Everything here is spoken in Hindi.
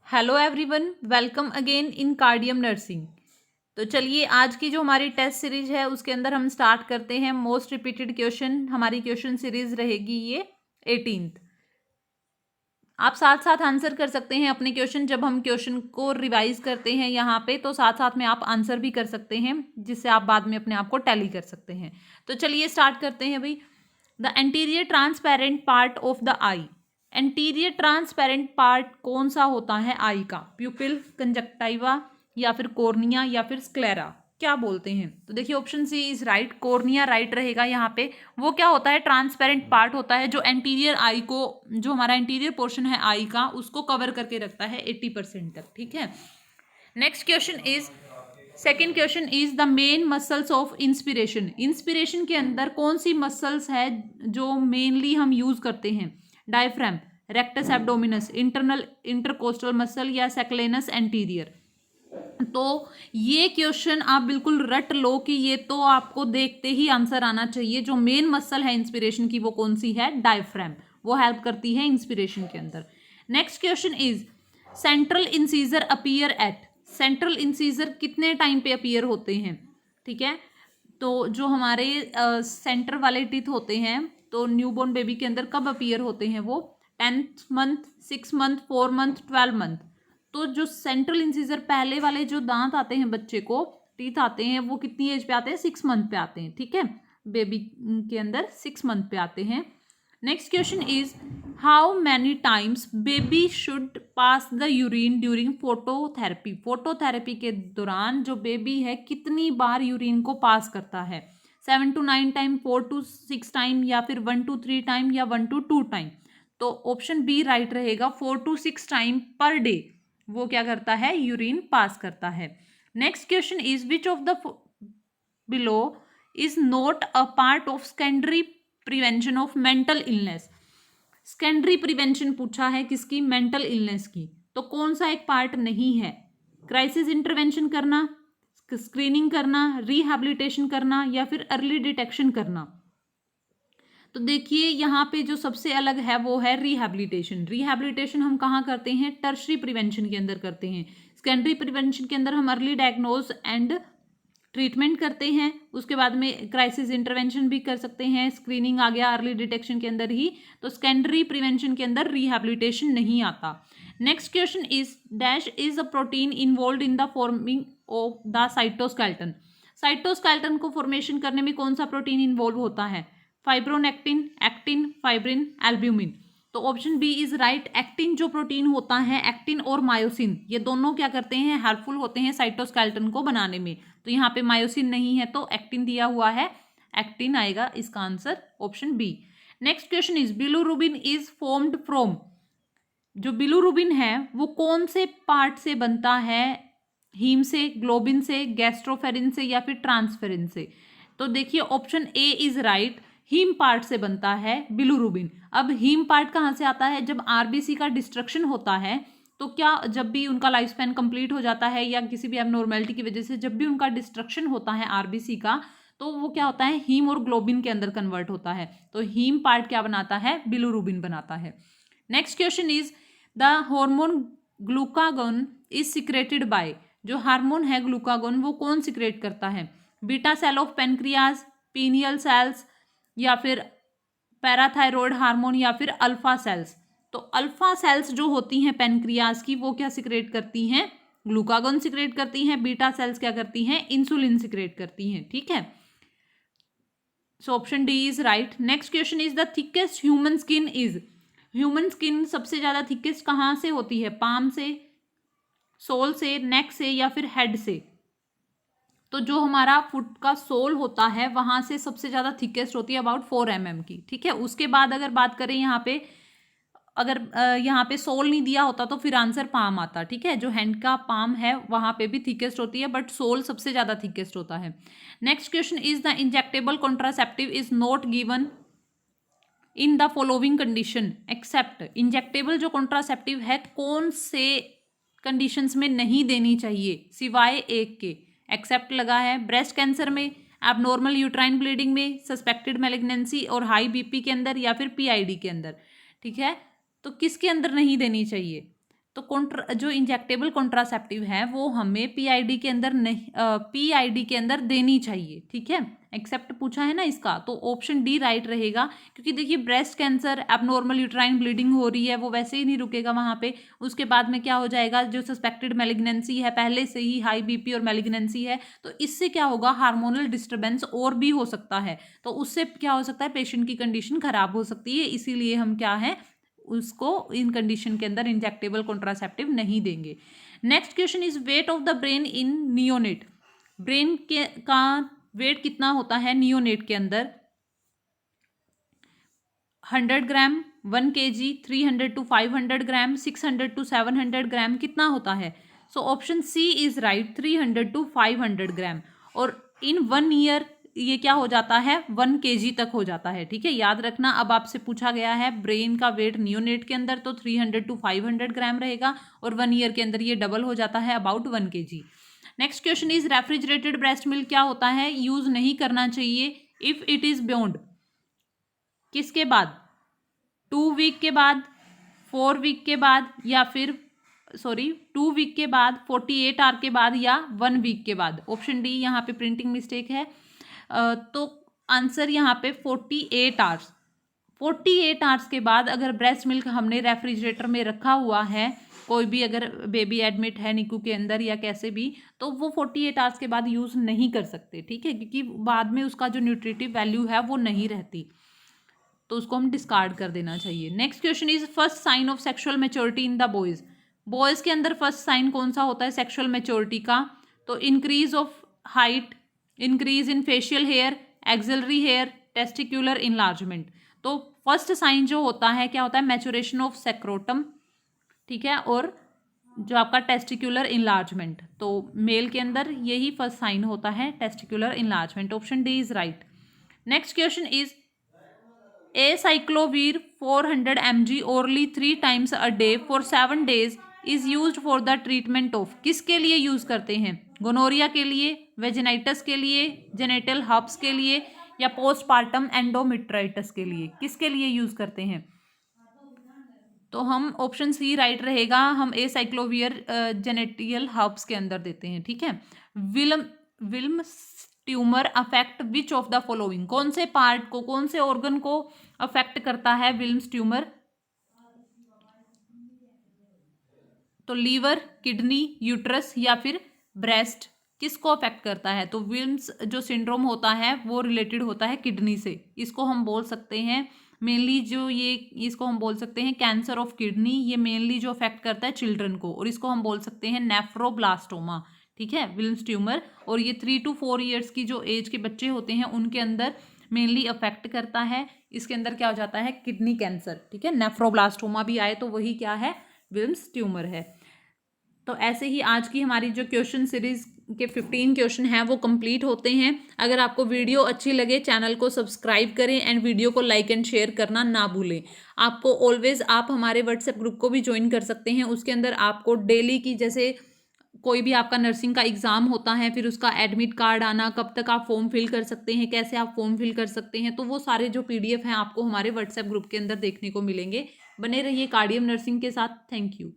Hello everyone, welcome again in cardium nursing. तो चलिए आज की जो हमारी टेस्ट सीरीज है उसके अंदर हम स्टार्ट करते हैं। मोस्ट रिपीटेड क्वेश्चन हमारी क्वेश्चन सीरीज रहेगी ये 18th। आप साथ साथ आंसर कर सकते हैं अपने क्वेश्चन। जब हम क्वेश्चन को रिवाइज करते हैं यहाँ पे तो साथ साथ में आप आंसर भी कर सकते हैं, जिससे आप बाद में अपने आप को टैली कर सकते हैं। तो चलिए स्टार्ट करते हैं भाई। The anterior transparent part of the I. Anterior transparent part कौन सा होता है आई का? प्यूपिल, कंजक्टाइवा या फिर कॉर्निया या फिर स्क्लेरा, क्या बोलते हैं? तो देखिए option C is right, cornea right रहेगा यहाँ पे। वो क्या होता है? ट्रांसपेरेंट पार्ट होता है जो एंटीरियर आई को, जो हमारा एंटीरियर पोर्शन है आई का, उसको कवर करके रखता है 80% तक। ठीक है। Next question is, second question is the main muscles of inspiration. Inspiration के अंदर कौन सी मसल्स है जो मेनली हम यूज करते हैं? Diaphragm, rectus abdominis, internal intercostal muscle या सेक्लेनस एंटीरियर। तो ये क्वेश्चन आप बिल्कुल रट लो कि ये तो आपको देखते ही आंसर आना चाहिए। जो मेन मसल है इंस्पिरेशन की वो कौन सी है? डायफ्राम। वो हेल्प करती है इंस्पिरेशन के अंदर। Next question is, central incisor appear eight. Central incisor कितने टाइम पे अपीयर होते हैं? ठीक है। तो जो हमारे सेंटर वाले टीथ होते हैं तो न्यूबॉर्न बेबी के अंदर कब अपीयर होते हैं? वो 10th month, 6 month, 4 month, 12 month. तो जो सेंट्रल इंसीजर पहले वाले जो दांत आते हैं बच्चे को, टीथ आते हैं, वो कितनी एज पे आते हैं? 6 मंथ पे आते हैं। ठीक है, बेबी के अंदर 6 मंथ पे आते हैं। Next question is, how many times baby should pass the urine during phototherapy. Phototherapy के दौरान जो बेबी है कितनी बार यूरिन को पास करता है? 7 to 9 टाइम, 4 to 6 टाइम या फिर 1 to 3 टाइम या 1 to 2 टाइम। तो ऑप्शन बी राइट रहेगा, 4 to 6 टाइम पर डे वो क्या करता है? यूरिन पास करता है। Next question is, which of the below is not a part of secondary prevention of mental illness. Secondary prevention पूछा है किसकी? मेंटल इलनेस की। तो कौन सा एक पार्ट नहीं है? क्राइसिस इंटरवेंशन करना, स्क्रीनिंग करना, रिहैबिलिटेशन करना या फिर अर्ली डिटेक्शन करना। तो देखिए यहाँ पे जो सबसे अलग है वो है रिहैबिलिटेशन। रिहैबिलिटेशन हम कहाँ करते हैं? टर्शरी प्रिवेंशन के अंदर करते हैं। सेकेंडरी प्रिवेंशन के अंदर हम अर्ली डायग्नोज एंड ट्रीटमेंट करते हैं। उसके बाद में क्राइसिस इंटरवेंशन भी कर सकते हैं, स्क्रीनिंग आ गया अर्ली डिटेक्शन के अंदर ही। तो सेकेंडरी प्रिवेंशन के अंदर रिहैबिलिटेशन नहीं आता। Next question is, dash is a protein involve in the forming of the cytoskeleton. Cytoskeleton को फॉर्मेशन करने में कौन सा प्रोटीन इन्वॉल्व होता है? Fibronectin, actin, fibrin, albumin. तो option B is right. Actin जो प्रोटीन होता है, एक्टिन और मायोसिन, ये दोनों क्या करते हैं? हेल्पफुल होते हैं साइटोस्केलेटन को बनाने में। तो यहाँ पे मायोसिन नहीं है तो एक्टिन दिया हुआ है, एक्टिन आएगा इसका answer, option B. Next question is, bilirubin is formed from. जो बिलुरुबिन है वो कौन से पार्ट से बनता है? हीम से, ग्लोबिन से, गैस्ट्रोफेरिन से या फिर ट्रांसफेरिन से। तो देखिए option A is right, heme part से बनता है बिलुरुबिन। अब हीम पार्ट कहाँ से आता है? जब आरबीसी का डिस्ट्रक्शन होता है तो क्या, जब भी उनका लाइफ स्पैन कंप्लीट हो जाता है या किसी भी एबनॉर्मेलिटी की वजह से जब भी उनका डिस्ट्रक्शन होता है आरबीसी का, तो वो क्या होता है? हीम और ग्लोबिन के अंदर कन्वर्ट होता है। तो हीम पार्ट क्या बनाता है? बिलुरुबिन बनाता है। Next question is, the hormone glucagon is secreted by. जो हार्मोन है ग्लूकागोन वो कौन सिक्रेट करता है? Beta cell of pancreas, pineal cells या फिर पैराथायरॉयड हार्मोन या फिर अल्फा सेल्स। तो अल्फा सेल्स जो होती हैं पेनक्रियाज की वो क्या सिक्रेट करती हैं? ग्लूकागोन सिक्रेट करती हैं। बीटा सेल्स क्या करती हैं? इंसुलिन सिक्रेट करती हैं। ठीक है, so option D is right. Next question is, the thickest human skin is. Human skin सबसे ज्यादा थिकेस्ट कहाँ से होती है? पाम से, सोल से, नेक से या फिर हेड से। तो जो हमारा फुट का सोल होता है वहां से सबसे ज्यादा थिकेस्ट होती है, अबाउट 4 mm की। ठीक है, उसके बाद अगर बात करें यहाँ पे, अगर यहाँ पे सोल नहीं दिया होता तो फिर आंसर पाम आता। ठीक है, जो हैंड का पाम है वहां पे भी थिकेस्ट होती है, बट सोल सबसे ज्यादा थिकेस्ट होता है। Next question is, the injectable contraceptive is not given in the following condition except. Injectable जो कॉन्ट्रासेप्टिव है कौन से कंडीशंस में नहीं देनी चाहिए सिवाय एक के? एक्सेप्ट लगा है ब्रेस्ट कैंसर में, एबनॉर्मल यूट्राइन ब्लीडिंग में, सस्पेक्टेड मैलिग्नेंसी और हाई बीपी के अंदर या फिर पीआईडी के अंदर। ठीक है, तो किसके अंदर नहीं देनी चाहिए? तो जो इंजेक्टेबल कॉन्ट्रासेप्टिव है वो हमें पीआईडी के अंदर नहीं, पीआईडी के अंदर देनी चाहिए, ठीक है। एक्सेप्ट पूछा है ना इसका, तो ऑप्शन डी राइट रहेगा, क्योंकि देखिए breast cancer, abnormal uterine bleeding हो रही है, वो वैसे ही नहीं रुकेगा वहाँ पे। उसके बाद में क्या हो जाएगा, जो सस्पेक्टेड मैलिग्नेंसी है, पहले से ही हाई बीपी और मैलिग्नेंसी है, तो इससे क्या होगा, हार्मोनल डिस्टर्बेंस और भी हो सकता है, तो उससे क्या हो सकता है, पेशेंट की कंडीशन खराब हो सकती है। इसीलिए हम क्या है, उसको इन कंडीशन के अंदर इंजेक्टेबल कॉन्ट्रासेप्टिव नहीं देंगे। Next question is weight of the brain in neonate. Brain के का वेट कितना होता है नियोनेट के अंदर? 100 ग्राम, 1 kg, 300 to 500 ग्राम, 600 to 700 ग्राम, कितना होता है? So option C is right, 300 to 500 gram. और इन 1 ईयर ये क्या हो जाता है, 1 kg तक हो जाता है, ठीक है। याद रखना, अब आपसे पूछा गया है ब्रेन का वेट नियोनेट के अंदर, तो 300 to 500 ग्राम रहेगा, और 1 ईयर के अंदर ये डबल हो जाता है, about 1 kg। Next question is refrigerated breast milk क्या होता है, यूज नहीं करना चाहिए इफ इट इज बियॉन्ड, किसके बाद, 2 वीक के बाद, 4 वीक के बाद, या फिर 2 वीक के बाद, 48 आवर के बाद, या 1 वीक के बाद। ऑप्शन डी यहाँ पे प्रिंटिंग मिस्टेक है, तो आंसर यहाँ पे 48 आवर्स। 48 आवर्स के बाद अगर ब्रेस्ट मिल्क हमने रेफ्रिजरेटर में रखा हुआ है, कोई भी अगर बेबी एडमिट है निकू के अंदर या कैसे भी, तो वो 48 आवर्स के बाद यूज़ नहीं कर सकते, ठीक है, क्योंकि बाद में उसका जो न्यूट्रिटिव वैल्यू है वो नहीं रहती, तो उसको हम डिस्कार्ड कर देना चाहिए। Next question is first sign of sexual maturity in the boys. Boys के अंदर फर्स्ट साइन कौन सा होता है सेक्सुअल मेच्योरिटी का? तो increase of height, increase in facial hair, axillary hair, testicular enlargement. तो फर्स्ट साइन जो होता है क्या होता है, मैच्योरेशन ऑफ सेक्रोटम, ठीक है, और जो आपका टेस्टिक्युलर इनलार्जमेंट, तो मेल के अंदर यही फर्स्ट साइन होता है, testicular enlargement. Option D is right. Next question is Acyclovir 400 mg orally 3 times a day for 7 days is used for the treatment of, किसके लिए यूज करते हैं, गोनोरिया के लिए, वेजिनाइटिस के लिए, जेनेटल हर्प्स के लिए, या पोस्टपार्टम एंडोमेट्राइटिस के लिए, किसके लिए यूज करते हैं? तो हम ऑप्शन सी राइट रहेगा, हम एसाइक्लोवियर जेनेटियल हर्ब्स के अंदर देते हैं, ठीक है। Wilms tumour affect which of the following, कौन से पार्ट को, कौन से ऑर्गन को अफेक्ट करता है विल्म्स ट्यूमर? तो लीवर, किडनी, यूट्रस, या फिर ब्रेस्ट, किसको अफेक्ट करता है? तो विल्म्स जो सिंड्रोम होता है वो रिलेटेड होता है किडनी से। इसको हम बोल सकते हैं मेनली जो ये, इसको हम बोल सकते हैं कैंसर ऑफ किडनी, ये मेनली जो अफेक्ट करता है चिल्ड्रन को, और इसको हम बोल सकते हैं नेफ्रोब्लास्टोमा, ठीक है, विल्म्स ट्यूमर। और ये 3 to 4 ईयर्स की जो एज के बच्चे होते हैं उनके अंदर मेनली अफेक्ट करता है। इसके अंदर क्या हो जाता है, किडनी कैंसर, ठीक है। नेफ्रोब्लास्टोमा भी आए तो वही क्या है, विल्म्स ट्यूमर है। तो ऐसे ही आज की हमारी जो क्वेश्चन सीरीज के 15 क्वेश्चन हैं वो कंप्लीट होते हैं। अगर आपको वीडियो अच्छी लगे चैनल को सब्सक्राइब करें एंड वीडियो को लाइक एंड शेयर करना ना भूलें। आपको ऑलवेज आप हमारे व्हाट्सएप ग्रुप को भी ज्वाइन कर सकते हैं, उसके अंदर आपको डेली की, जैसे कोई भी आपका नर्सिंग का एग्जाम होता है, फिर उसका एडमिट कार्ड आना, कब तक आप फॉर्म फिल कर सकते हैं, कैसे आप फॉर्म फिल कर सकते हैं, तो वो सारे जो PDF हैं आपको हमारे व्हाट्सएप ग्रुप के अंदर देखने को मिलेंगे। बने रहिए कार्डियम नर्सिंग के साथ। Thank you.